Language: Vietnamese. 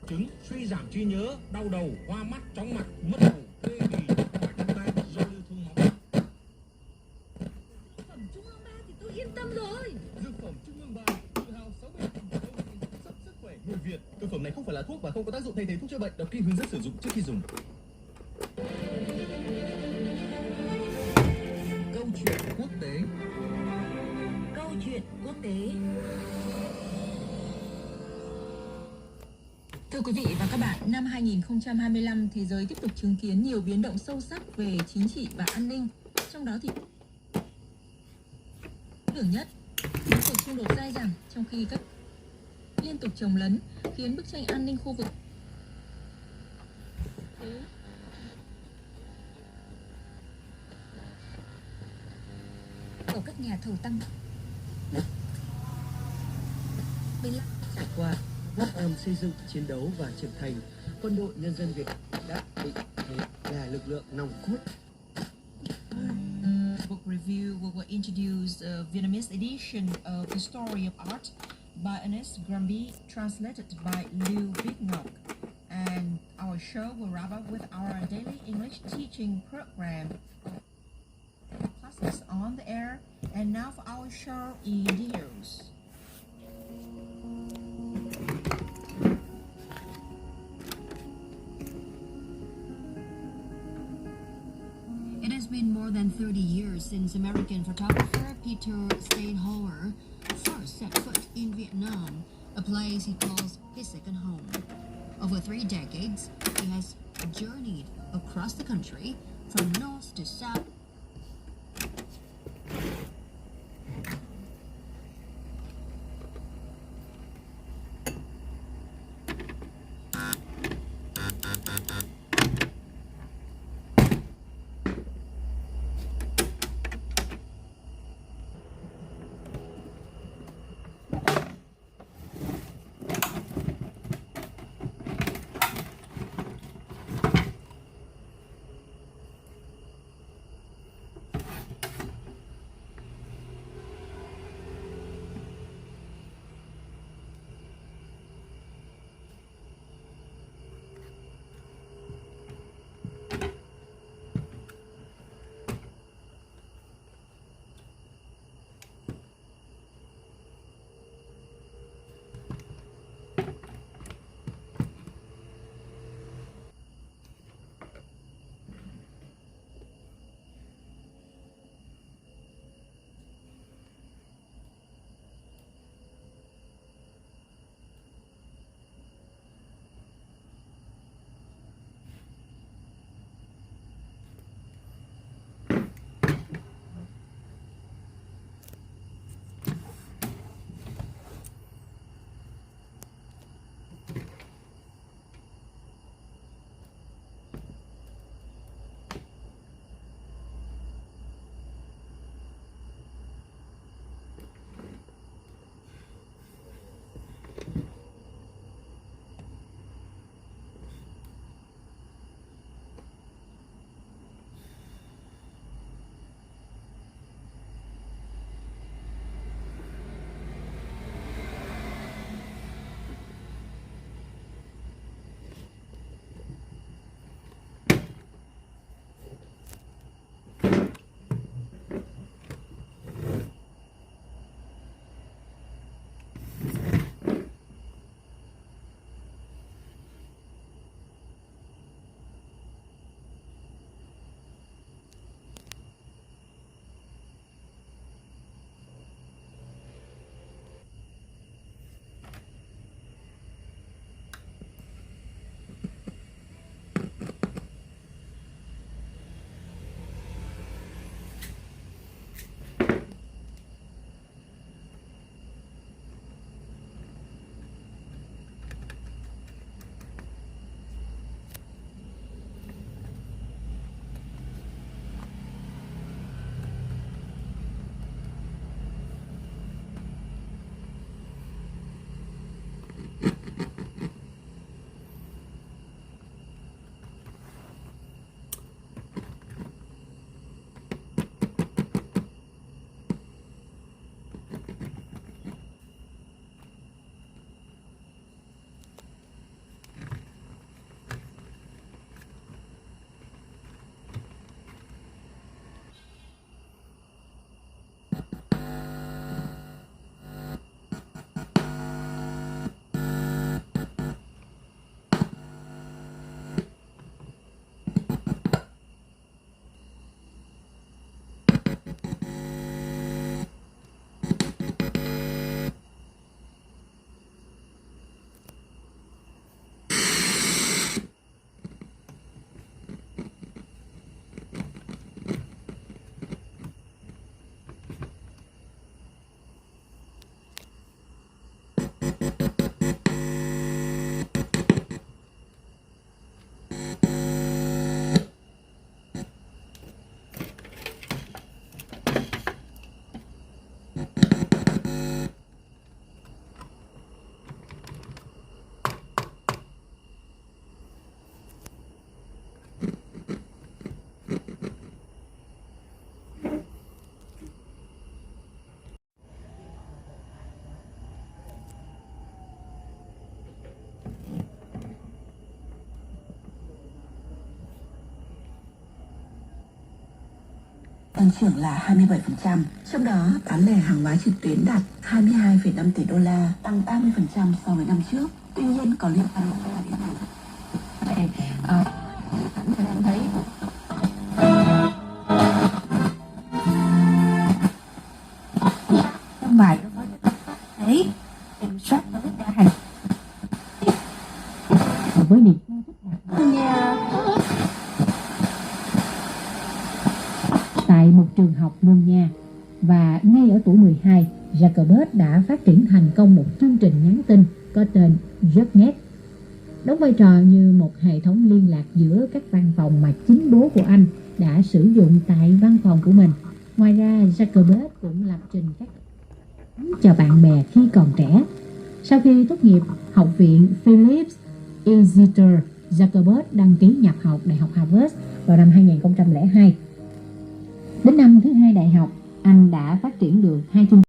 chứng suy giảm trí nhớ, đau đầu, hoa mắt, chóng mặt, mất ngủ, tê bì, mỏi chân tay do lưu thông máu. Dược phẩm Trung ương 3 thì tôi yên tâm rồi. Dược phẩm Trung ương 3 tự hào 60 năm chăm sóc sức khỏe người Việt. Thực phẩm này không phải là thuốc và không có tác dụng thay thế thuốc chữa bệnh. Đọc kỹ hướng dẫn sử dụng trước khi dùng. Câu chuyện quốc tế. Câu chuyện quốc tế. Thưa quý vị và các bạn, năm 2025, thế giới tiếp tục chứng kiến nhiều biến động sâu sắc về chính trị và an ninh. Trong đó thì tưởng nhất, những cuộc xung đột dai dẳng trong khi các liên tục chồng lấn khiến bức tranh an ninh khu vực của các nhà thầu tăng. Trải qua 4 năm xây dựng, chiến đấu và trưởng thành, quân đội nhân dân Việt đã định thế là lực lượng nòng cốt. Book review we will introduce a Vietnamese edition of The Story of Art by Ernest Granby, translated by Lưu Viết Ngọc. And our show will wrap up with our daily English teaching program. Classes on the air, and now for our show in videos. It has been more than 30 years since American photographer Peter Steinhauer first set foot in Vietnam, a place he calls his second home. Over 3 decades, he has journeyed across the country from north to south. tăng trưởng là 27%, trong đó bán lẻ hàng hóa trực tuyến đạt 22,5 tỷ đô la, tăng 30% so với năm trước. Tuy nhiên có liên quan đến điện tử. Em thấy trong bài nó có thấy kiểm soát nó rất là hành với niềm nha. tại một trường học luôn nha. Và ngay ở tuổi 12, Zuckerberg đã phát triển thành công một chương trình nhắn tin có tên Zucknet, đóng vai trò như một hệ thống liên lạc giữa các văn phòng mà chính bố của anh đã sử dụng tại văn phòng của mình. Ngoài ra, Zuckerberg cũng lập trình các cho bạn bè khi còn trẻ. Sau khi tốt nghiệp học viện Phillips Exeter, Zuckerberg đăng ký nhập học Đại học Harvard vào năm 2002. Đến năm thứ hai đại học, anh đã phát triển được 2 chương